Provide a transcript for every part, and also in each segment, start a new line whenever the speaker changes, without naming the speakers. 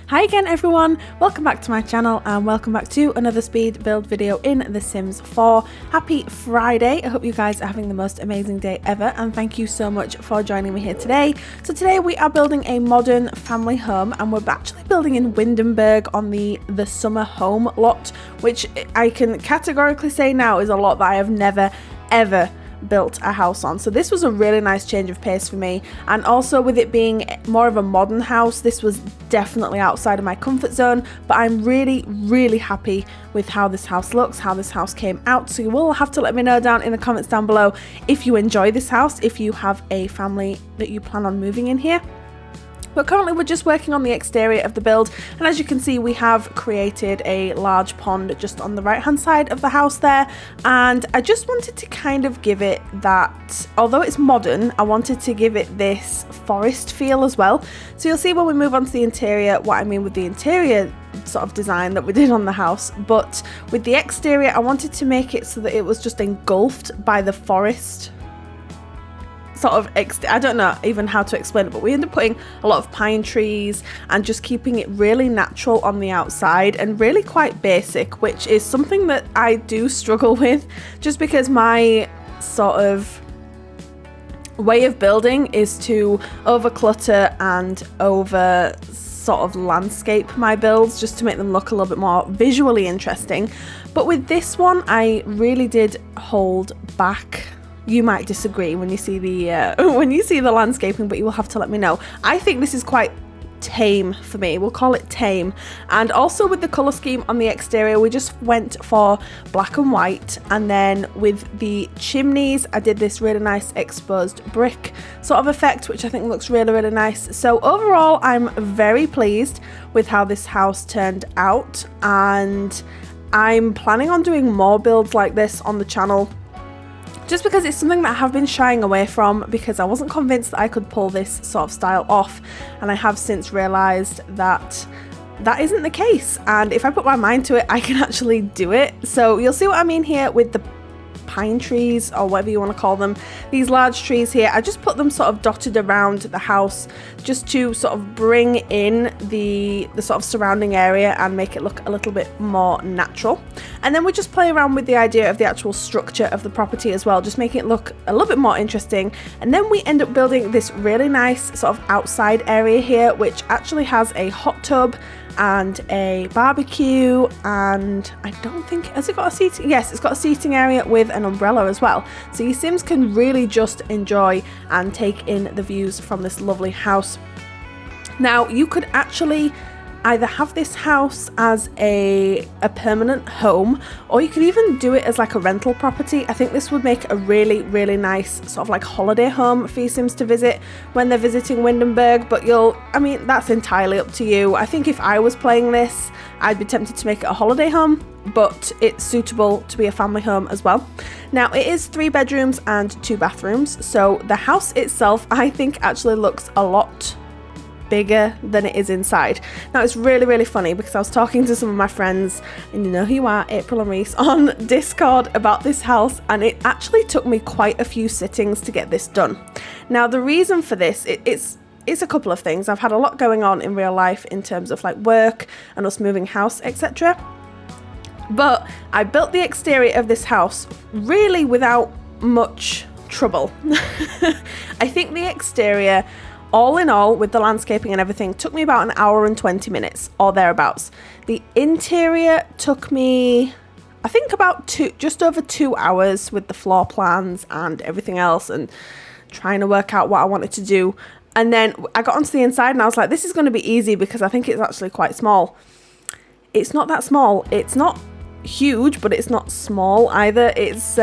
Hi again everyone, welcome back to my channel and welcome back to another speed build video in The Sims 4. Happy Friday, I hope you guys are having the most amazing day ever and thank you so much for joining me here today. So today we are building a modern family home and we're actually building in Windenburg on the summer home lot, which I can categorically say now is a lot that I have never ever built a house on. So this was a really nice change of pace for me, and also with it being more of a modern house, this was definitely outside of my comfort zone, but I'm really happy with how this house looks, how this house came out. So you will have to let me know down in the comments down below if you enjoy this house, if you have a family that you plan on moving in here. But currently we're just working on the exterior of the build, and as you can see we have created a large pond just on the right hand side of the house there, and I just wanted to kind of give it that, although it's modern, I wanted to give it this forest feel as well. So you'll see when we move on to the interior what I mean with the interior sort of design that we did on the house, but with the exterior I wanted to make it so that it was just engulfed by the forest sort of I don't know even how to explain it, but we ended up putting a lot of pine trees and just keeping it really natural on the outside and really quite basic, which is something that I do struggle with just because my sort of way of building is to over clutter and over sort of landscape my builds just to make them look a little bit more visually interesting. But with this one I really did hold back. You might disagree when you see the landscaping, but you will have to let me know. I think this is quite tame for me. We'll call it tame. And also with the color scheme on the exterior, we just went for black and white, and then with the chimneys I did this really nice exposed brick sort of effect, which I think looks really nice. So overall I'm very pleased with how this house turned out, and I'm planning on doing more builds like this on the channel, just because it's something that I have been shying away from because I wasn't convinced that I could pull this sort of style off, and I have since realised that that isn't the case, and if I put my mind to it I can actually do it. So you'll see what I mean here with the pine trees, or whatever you want to call them, these large trees here. I just put them sort of dotted around the house just to sort of bring in the sort of surrounding area and make it look a little bit more natural. And then we just play around with the idea of the actual structure of the property as well, just making it look a little bit more interesting. And then we end up building this really nice sort of outside area here, which actually has a hot tub and a barbecue, and I don't think, has it got a seating? Yes, it's got a seating area with an umbrella as well. So your Sims can really just enjoy and take in the views from this lovely house. Now you could actually either have this house as a permanent home, or you could even do it as like a rental property. I think this would make a really nice sort of like holiday home for your Sims to visit when they're visiting Windenburg, but I mean that's entirely up to you. I think if I was playing this I'd be tempted to make it a holiday home, but it's suitable to be a family home as well. Now it is 3 bedrooms and 2 bathrooms, so the house itself I think actually looks a lot bigger than it is inside. Now it's really funny because I was talking to some of my friends, and you know who you are, April and Reese, on Discord about this house, and it actually took me quite a few sittings to get this done. Now the reason for this, it's a couple of things. I've had a lot going on in real life in terms of like work and us moving house, etc. But I built the exterior of this house really without much trouble. I think the exterior, all in all, with the landscaping and everything, took me about 1 hour and 20 minutes or thereabouts. The interior took me, I think, about just over 2 hours with the floor plans and everything else and trying to work out what I wanted to do. And then I got onto the inside and I was like, this is going to be easy because I think it's actually quite small. It's not that small. It's not huge, but it's not small either. It's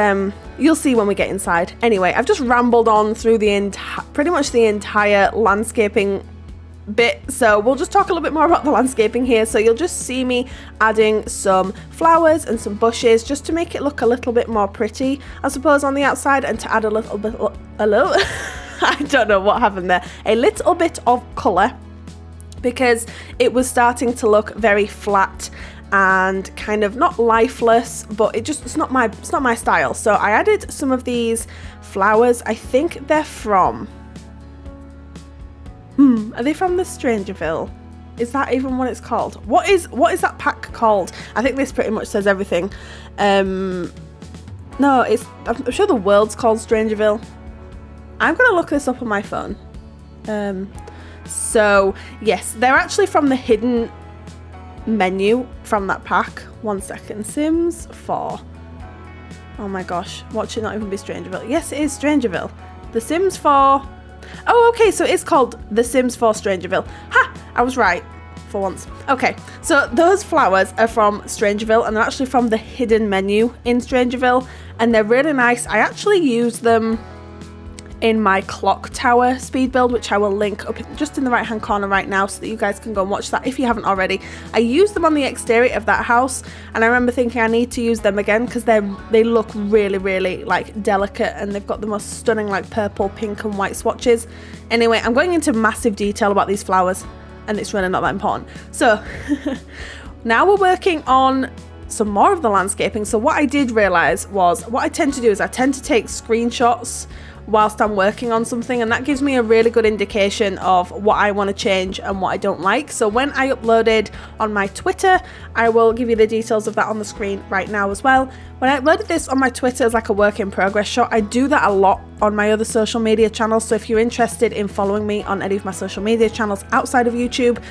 you'll see when we get inside. Anyway, I've just rambled on through the pretty much the entire landscaping bit, so we'll just talk a little bit more about the landscaping here. So you'll just see me adding some flowers and some bushes just to make it look a little bit more pretty, I suppose, on the outside, and to add a little I don't know what happened there, a little bit of colour, because it was starting to look very flat and kind of not lifeless, but it's not my style. So I added some of these flowers. I think they're from are they from the Strangerville Is that even what it's called? What is that pack called? I think this pretty much says everything. No, I'm sure the world's called Strangerville. I'm gonna look this up on my phone. So yes, they're actually from the hidden menu from that pack. 1 second. Sims 4. Oh my gosh, watch it not even be Strangerville. Yes, it is Strangerville. The Sims 4. Oh, okay, so it's called The Sims 4 Strangerville. Ha! I was right for once. Okay, so those flowers are from Strangerville, and they're actually from the hidden menu in Strangerville, and they're really nice. I actually use them in my clock tower speed build, which I will link up just in the right hand corner right now so that you guys can go and watch that if you haven't already. I used them on the exterior of that house, and I remember thinking I need to use them again because they look really like delicate, and they've got the most stunning like purple, pink and white swatches. Anyway, I'm going into massive detail about these flowers, and it's really not that important. So now we're working on some more of the landscaping. So what I did realize was, what I tend to do is I tend to take screenshots whilst I'm working on something, and that gives me a really good indication of what I want to change and what I don't like. So when I uploaded on my Twitter, I will give you the details of that on the screen right now as well. When I uploaded this on my Twitter as like a work in progress shot, I do that a lot on my other social media channels. So if you're interested in following me on any of my social media channels outside of YouTube,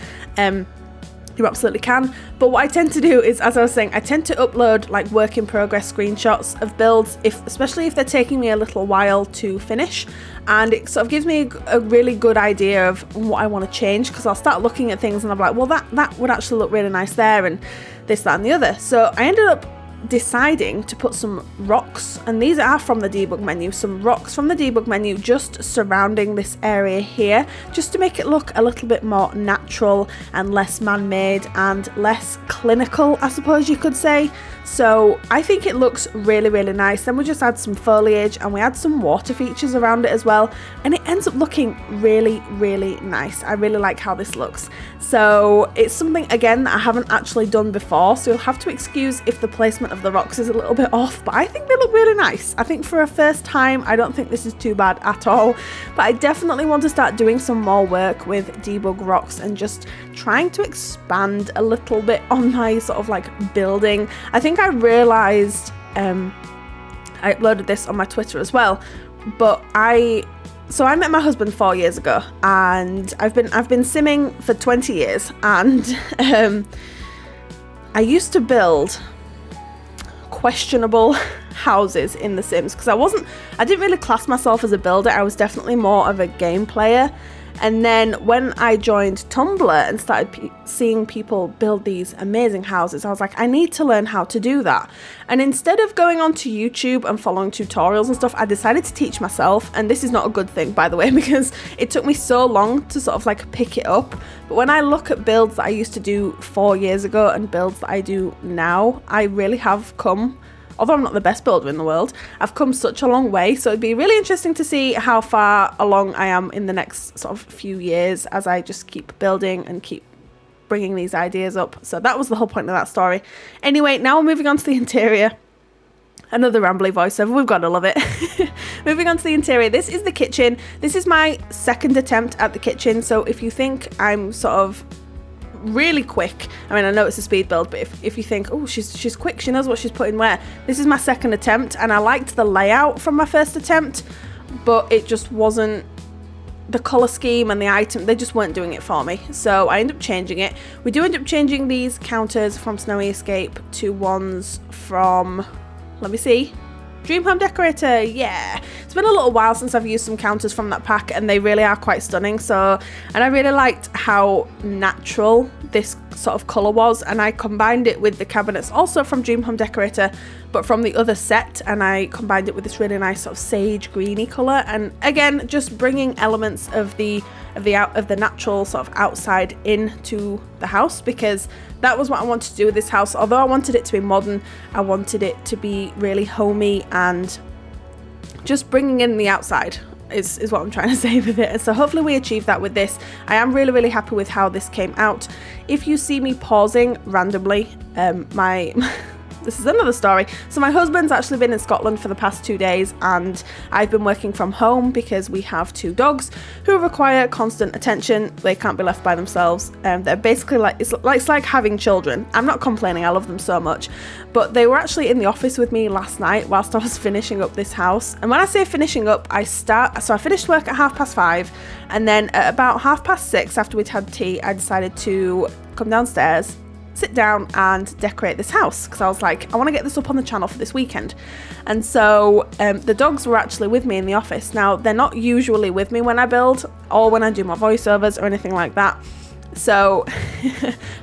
you absolutely can. But what I tend to do is, as I was saying, I tend to upload like work in progress screenshots of builds, especially if they're taking me a little while to finish, and it sort of gives me a really good idea of what I want to change, because I'll start looking at things and I'm like, well, that would actually look really nice there, and this, that and the other. So I ended up deciding to put some rocks, and these are from the debug menu, some rocks from the debug menu just surrounding this area here, just to make it look a little bit more natural and less man-made and less clinical, I suppose you could say. So I think it looks really nice. Then we just add some foliage and we add some water features around it as well, and it ends up looking really nice. I really like how this looks. So it's something, again, that I haven't actually done before, so you'll have to excuse if the placement of the rocks is a little bit off, but I think they look really nice. I think for a first time, I don't think this is too bad at all, but I definitely want to start doing some more work with debug rocks and just trying to expand a little bit on my sort of like building. I think I realized, I uploaded this on my Twitter as well, but so I met my husband 4 years ago, and I've been simming for 20 years, and I used to build questionable houses in The Sims because I didn't really class myself as a builder. I was definitely more of a game player. And then when I joined Tumblr and started seeing people build these amazing houses, I was like, I need to learn how to do that. And instead of going onto YouTube and following tutorials and stuff, I decided to teach myself. And this is not a good thing, by the way, because it took me so long to sort of like pick it up. But when I look at builds that I used to do 4 years ago and builds that I do now, I really have come, although I'm not the best builder in the world, I've come such a long way. So it'd be really interesting to see how far along I am in the next sort of few years as I just keep building and keep bringing these ideas up. So that was the whole point of that story. Anyway, now we're moving on to the interior. Another rambly voiceover, we've got to love it. Moving on to the interior, this is the kitchen. This is my second attempt at the kitchen. So if you think I'm sort of really quick, I mean, I know it's a speed build, but if you think, oh, she's quick, she knows what she's putting where, this is my second attempt, and I liked the layout from my first attempt, but it just wasn't, the color scheme and the item, they just weren't doing it for me, so I ended up changing it. We do end up changing these counters from Snowy Escape to ones from, let me see, Dream Home Decorator. Yeah, it's been a little while since I've used some counters from that pack, and they really are quite stunning. So, and I really liked how natural this sort of colour was, and I combined it with the cabinets also from Dream Home Decorator, but from the other set, and I combined it with this really nice sort of sage greeny colour, and again just bringing elements of the natural sort of outside into the house, because that was what I wanted to do with this house. Although I wanted it to be modern, I wanted it to be really homey, and just bringing in the outside is what I'm trying to say with it. So hopefully we achieve that with this. I am really happy with how this came out. If you see me pausing randomly, my this is another story. So my husband's actually been in Scotland for the past 2 days, and I've been working from home because we have 2 dogs who require constant attention. They can't be left by themselves. They're basically like, it's like having children. I'm not complaining, I love them so much. But they were actually in the office with me last night whilst I was finishing up this house. And when I say finishing up, I finished work at 5:30, and then at about 6:30, after we'd had tea, I decided to come downstairs, sit down and decorate this house, because I was like, I want to get this up on the channel for this weekend. And so the dogs were actually with me in the office. Now, they're not usually with me when I build or when I do my voiceovers or anything like that. So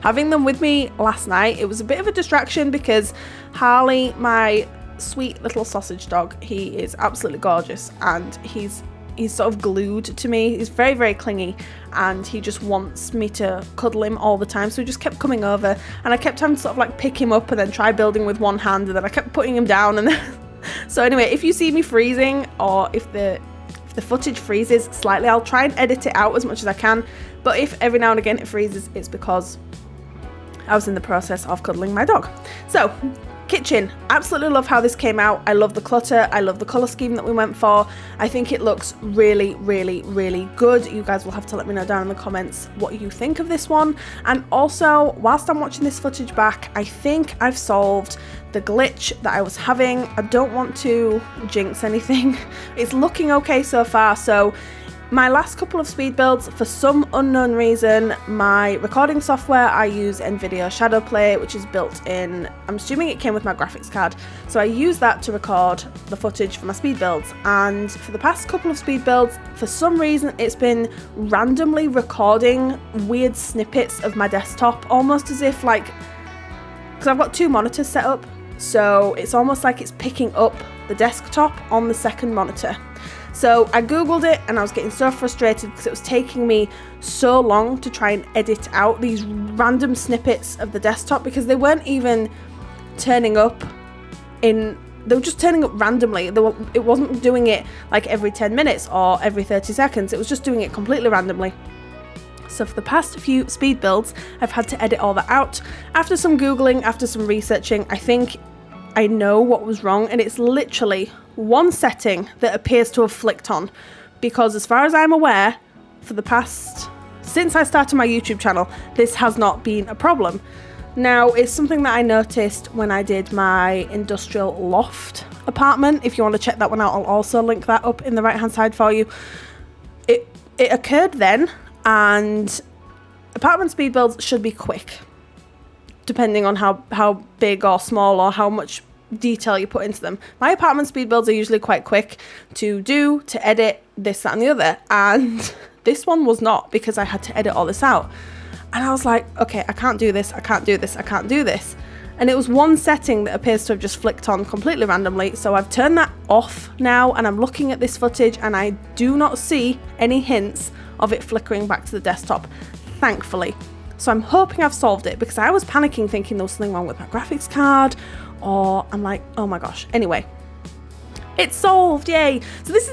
having them with me last night, it was a bit of a distraction because Harley, my sweet little sausage dog, he is absolutely gorgeous, and he's sort of glued to me. He's very, very clingy, and he just wants me to cuddle him all the time. So he just kept coming over, and I kept having to sort of like pick him up and then try building with one hand, and then I kept putting him down. And then so anyway, if you see me freezing, or if the footage freezes slightly, I'll try and edit it out as much as I can. But if every now and again it freezes, it's because I was in the process of cuddling my dog. So kitchen, absolutely love how this came out. I love the clutter. I love the color scheme that we went for. I think it looks really, really, really good. You guys will have to let me know down in the comments what you think of this one. And also, whilst I'm watching this footage back, I think I've solved the glitch that I was having. I don't want to jinx anything. It's looking okay so far. So my last couple of speed builds, for some unknown reason, my recording software, I use NVIDIA Shadow Play, which is built in, I'm assuming it came with my graphics card. So I use that to record the footage for my speed builds. And for the past couple of speed builds, for some reason, it's been randomly recording weird snippets of my desktop, almost as if like, because I've got 2 monitors set up. So it's almost like it's picking up the desktop on the second monitor. So I googled it, and I was getting so frustrated because it was taking me so long to try and edit out these random snippets of the desktop, because they weren't even turning up they were just turning up randomly. It wasn't doing it like every 10 minutes or every 30 seconds. It was just doing it completely randomly. So for the past few speed builds, I've had to edit all that out. After some Googling, after some researching, I think I know what was wrong, and it's literally one setting that appears to have flicked on, because as far as I'm aware, for the past, since I started my YouTube channel, this has not been a problem. Now, it's something that I noticed when I did my industrial loft apartment. If you want to check that one out, I'll also link that up in the right hand side for you. It occurred then, and apartment speed builds should be quick, depending on how big or small or how much detail you put into them. My apartment speed builds are usually quite quick to do, to edit, this, that and the other, and this one was not, because I had to edit all this out. And I was like, okay, I can't do this, I can't do this, I can't do this. And it was one setting that appears to have just flicked on completely randomly, so I've turned that off now, and I'm looking at this footage and I do not see any hints of it flickering back to the desktop, thankfully. So I'm hoping I've solved it, because I was panicking thinking there was something wrong with my graphics card, or I'm like, oh my gosh. Anyway, it's solved, yay. So this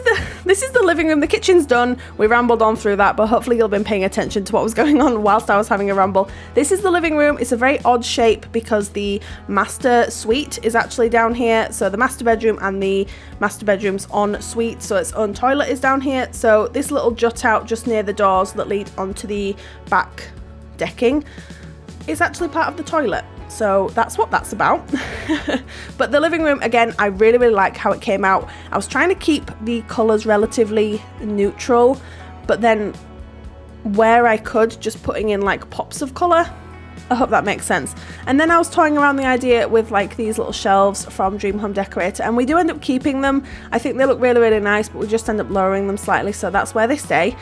is the living room. The kitchen's done. We rambled on through that, but hopefully you'll been paying attention to what was going on whilst I was having a ramble. This is the living room. It's a very odd shape because the master suite is actually down here. So the master bedroom and the master bedroom's en suite, so its own toilet is down here. So this little jut out just near the doors that lead onto the back decking is actually part of the toilet. So that's what that's about. But the living room, again, I really, really like how it came out. I was trying to keep the colours relatively neutral, but then where I could, just putting in like pops of colour. I hope that makes sense. And then I was toying around the idea with like these little shelves from Dream Home Decorator, and we do end up keeping them. I think they look really, really nice, but we just end up lowering them slightly, so that's where they stay.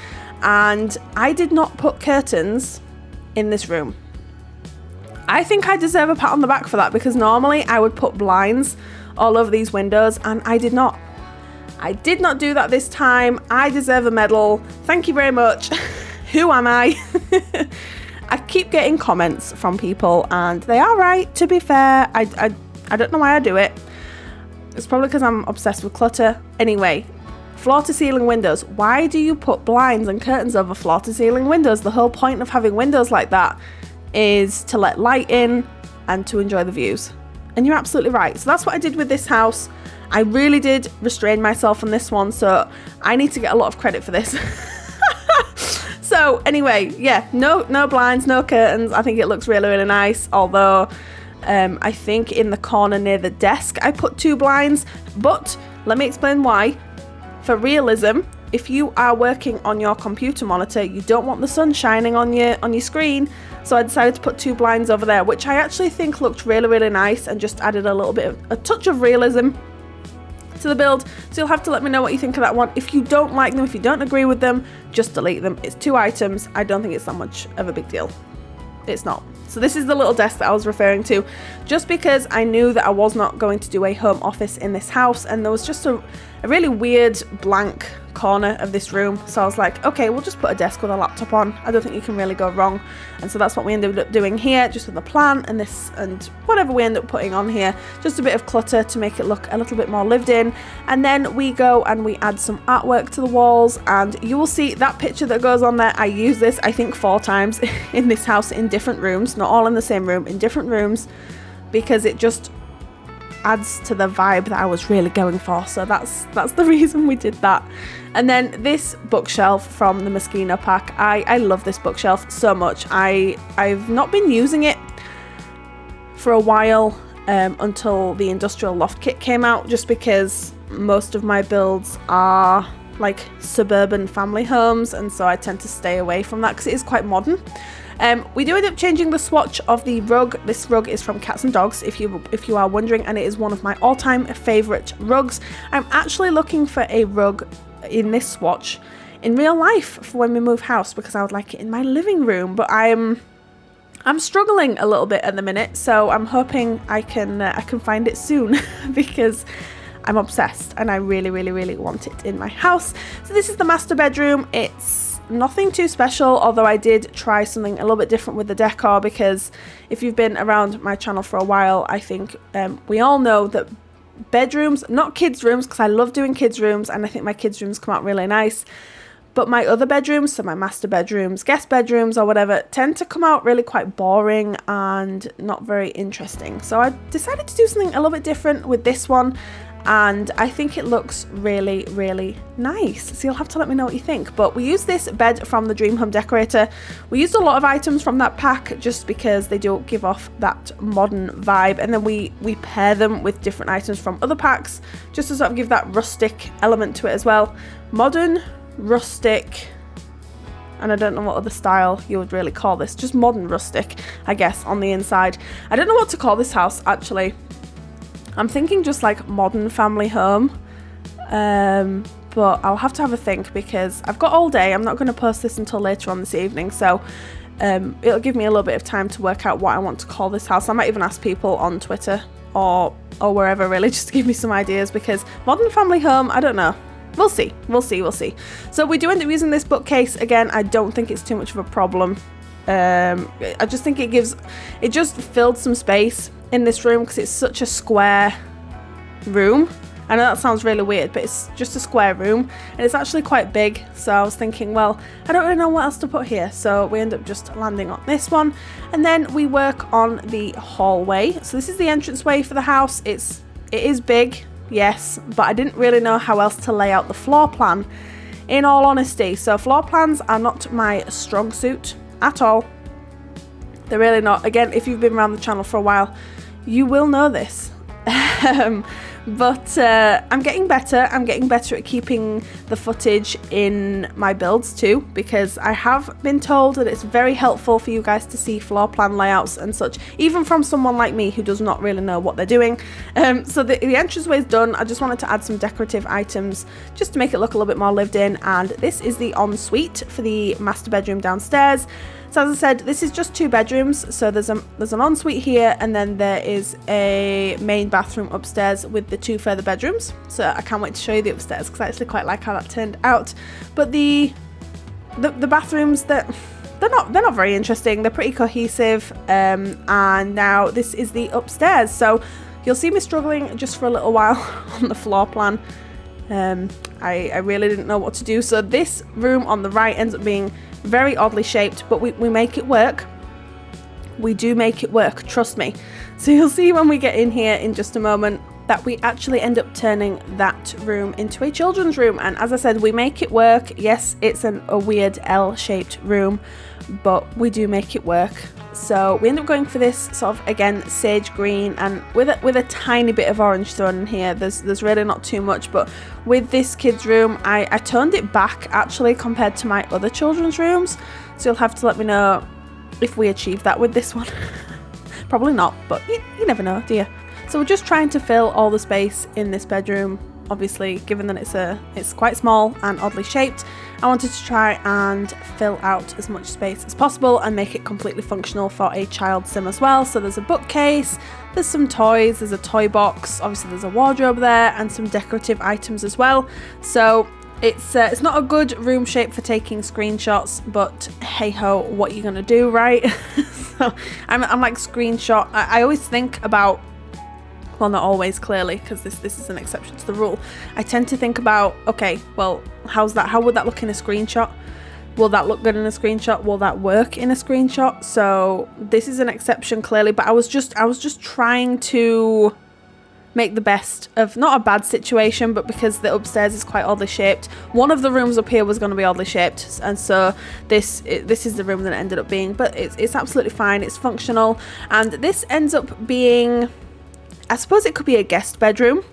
And I did not put curtains in this room. I think I deserve a pat on the back for that, because normally I would put blinds all over these windows, and I did not. I did not do that this time. I deserve a medal. Thank you very much. Who am I? I keep getting comments from people, and they are right, to be fair. I don't know why I do it. It's probably because I'm obsessed with clutter. Anyway, floor to ceiling windows. Why do you put blinds and curtains over floor to ceiling windows? The whole point of having windows like that is to let light in and to enjoy the views. And you're absolutely right. So that's what I did with this house. I really did restrain myself on this one, so I need to get a lot of credit for this. So anyway, yeah, no blinds, no curtains. I think it looks really, really nice, although I think in the corner near the desk I put 2 blinds, but let me explain why. For realism, if you are working on your computer monitor, you don't want the sun shining on your screen, so I decided to put 2 blinds over there, which I actually think looked really, really nice and just added a little bit of a touch of realism to the build. So you'll have to let me know what you think of that one. If you don't like them, if you don't agree with them, just delete them. It's 2 items. I don't think it's that much of a big deal. It's not. So this is the little desk that I was referring to, just because I knew that I was not going to do a home office in this house, and there was just a really weird blank corner of this room. So I was like, okay, we'll just put a desk with a laptop on. I don't think you can really go wrong. And so that's what we ended up doing here, just with a plant and this and whatever we end up putting on here. Just a bit of clutter to make it look a little bit more lived in. And then we go and we add some artwork to the walls, and you will see that picture that goes on there. I use this, I think, 4 times in this house in different rooms, not all in the same room, in different rooms, because it just adds to the vibe that I was really going for. So that's the reason we did that. And then this bookshelf from the Moschino pack, I love this bookshelf so much. I've not been using it for a while until the industrial loft kit came out, just because most of my builds are like suburban family homes, and so I tend to stay away from that because it is quite modern. We do end up changing the swatch of the rug. This rug is from Cats and Dogs, if you are wondering, and it is one of my all-time favourite rugs. I'm actually looking for a rug in this swatch in real life for when we move house, because I would like it in my living room, but I'm struggling a little bit at the minute, so I'm hoping I can find it soon because I'm obsessed and I really, really, really want it in my house. So this is the master bedroom. It's nothing too special, although I did try something a little bit different with the decor, because if you've been around my channel for a while, I think we all know that bedrooms, not kids rooms, because I love doing kids rooms and I think my kids rooms come out really nice, but my other bedrooms, so my master bedrooms, guest bedrooms or whatever, tend to come out really quite boring and not very interesting. So I decided to do something a little bit different with this one, and I think it looks really, really nice. So you'll have to let me know what you think. But we used this bed from the Dream Home Decorator. We used a lot of items from that pack just because they do give off that modern vibe, and then we pair them with different items from other packs just to sort of give that rustic element to it as well. Modern, rustic, and I don't know what other style you would really call this, just modern rustic, I guess, on the inside. I don't know what to call this house, actually. I'm thinking just like modern family home, but I'll have to have a think because I've got all day. I'm not going to post this until later on this evening, so it'll give me a little bit of time to work out what I want to call this house. I might even ask people on Twitter or wherever, really, just to give me some ideas, because modern family home, I don't know. We'll see. So we do end up using this bookcase. Again, I don't think it's too much of a problem. I just think it just filled some space in this room because it's such a square room. I know that sounds really weird, but it's just a square room and it's actually quite big. So I was thinking, well, I don't really know what else to put here. So we end up just landing on this one, and then we work on the hallway. So this is the entranceway for the house. It is big, yes, but I didn't really know how else to lay out the floor plan, in all honesty. So floor plans are not my strong suit at all. They're really not. Again, if you've been around the channel for a while, you will know this. But I'm getting better. I'm getting better at keeping the footage in my builds too, because I have been told that it's very helpful for you guys to see floor plan layouts and such, even from someone like me who does not really know what they're doing. So the entranceway is done. I just wanted to add some decorative items just to make it look a little bit more lived in, and this is the ensuite for the master bedroom downstairs. So as I said, this is just 2 bedrooms. So there's an ensuite here, and then there is a main bathroom upstairs with the 2 further bedrooms. So I can't wait to show you the upstairs because I actually quite like how that turned out. But the bathrooms, they're not very interesting. They're pretty cohesive. And now this is the upstairs. So you'll see me struggling just for a little while on the floor plan. I really didn't know what to do. So this room on the right ends up being very oddly shaped, but we make it work. we do make it work, trust me. So you'll see when we get in here in just a moment that we actually end up turning that room into a children's room. And as I said, we make it work. Yes, it's a weird L-shaped room, but we do make it work. So we end up going for this sort of, again, sage green, and with a tiny bit of orange thrown in here. There's really not too much, but with this kids' room, I toned it back actually compared to my other children's rooms. So you'll have to let me know if we achieve that with this one. Probably not, but you never know, do you? So we're just trying to fill all the space in this bedroom. Obviously, given that it's quite small and oddly shaped, I wanted to try and fill out as much space as possible and make it completely functional for a child sim as well. So there's a bookcase, there's some toys, there's a toy box, obviously there's a wardrobe there, and some decorative items as well. So it's not a good room shape for taking screenshots, but hey ho, what are you gonna do, right? So I'm like screenshot. I always think about, well, not always, clearly, because this is an exception to the rule. I tend to think about, okay, well, how would that look in a screenshot? Will that look good in a screenshot? Will that work in a screenshot? So this is an exception, clearly, but I was just trying to make the best of not a bad situation, but because the upstairs is quite oddly shaped. One of the rooms up here was going to be oddly shaped, and so this is the room that it ended up being, but it's absolutely fine. It's functional, and this ends up being, I suppose it could be a guest bedroom,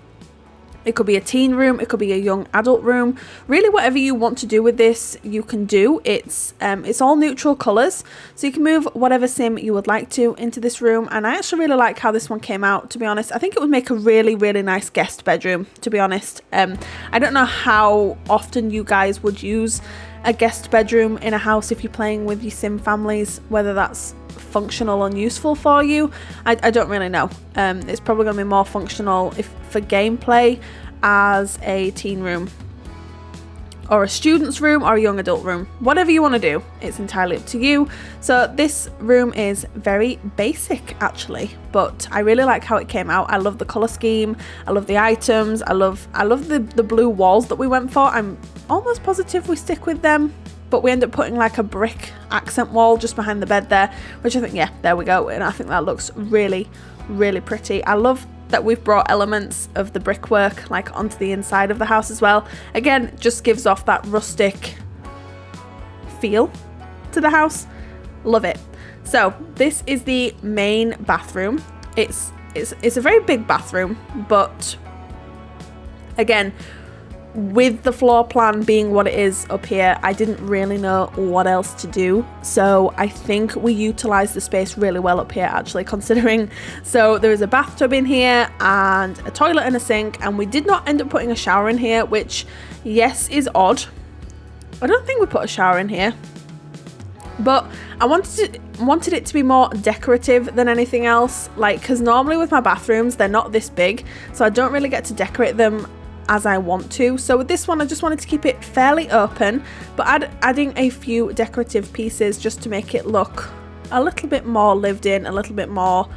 it could be a teen room, it could be a young adult room. Really, whatever you want to do with this, you can do. It's all neutral colours, so you can move whatever sim you would like to into this room. And I actually really like how this one came out, to be honest. I think it would make a really, really nice guest bedroom, to be honest. I don't know how often you guys would use a guest bedroom in a house if you're playing with your sim families, whether that's functional and useful for you. I don't really know. It's probably going to be more functional for gameplay as a teen room or a student's room or a young adult room. Whatever you want to do, it's entirely up to you. So this room is very basic actually, but I really like how it came out. I love the color scheme, I love the items, I love the blue walls that we went for. I'm almost positive we stick with them, but we end up putting like a brick accent wall just behind the bed there, which I think, yeah, there we go, and I think that looks really, really pretty. I love that we've brought elements of the brickwork like onto the inside of the house as well. Again, just gives off that rustic feel to the house. Love it. So this is the main bathroom. It's a very big bathroom, but again, with the floor plan being what it is up here, I didn't really know what else to do. So I think we utilized the space really well up here actually, considering. So there is a bathtub in here and a toilet and a sink, and we did not end up putting a shower in here, which, yes, is odd. I don't think we put a shower in here, but I wanted it to be more decorative than anything else, like, because normally with my bathrooms they're not this big, so I don't really get to decorate them as I want to. So with this one, I just wanted to keep it fairly open, but adding a few decorative pieces just to make it look a little bit more lived in, a little bit more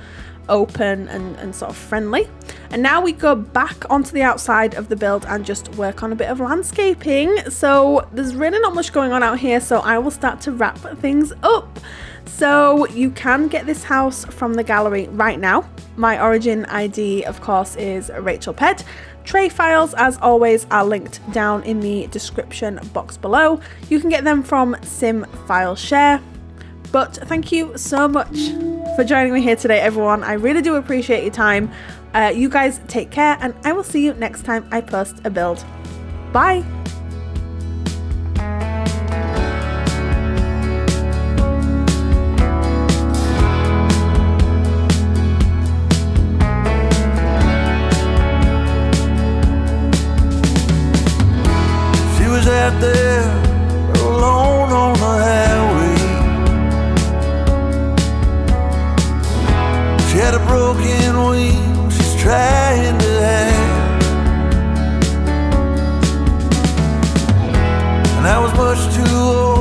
open and sort of friendly. And now we go back onto the outside of the build and just work on a bit of landscaping. So there's really not much going on out here, so I will start to wrap things up. So you can get this house from the gallery right now. My origin ID, of course, is RachelPedd. Tray files, as always, are linked down in the description box below. You can get them from Sim File Share. But thank you so much for joining me here today, everyone. I really do appreciate your time. You guys take care, and I will see you next time I post a build. Bye!
Out there alone on the highway, she had a broken wing she's trying to hide, and I was much too old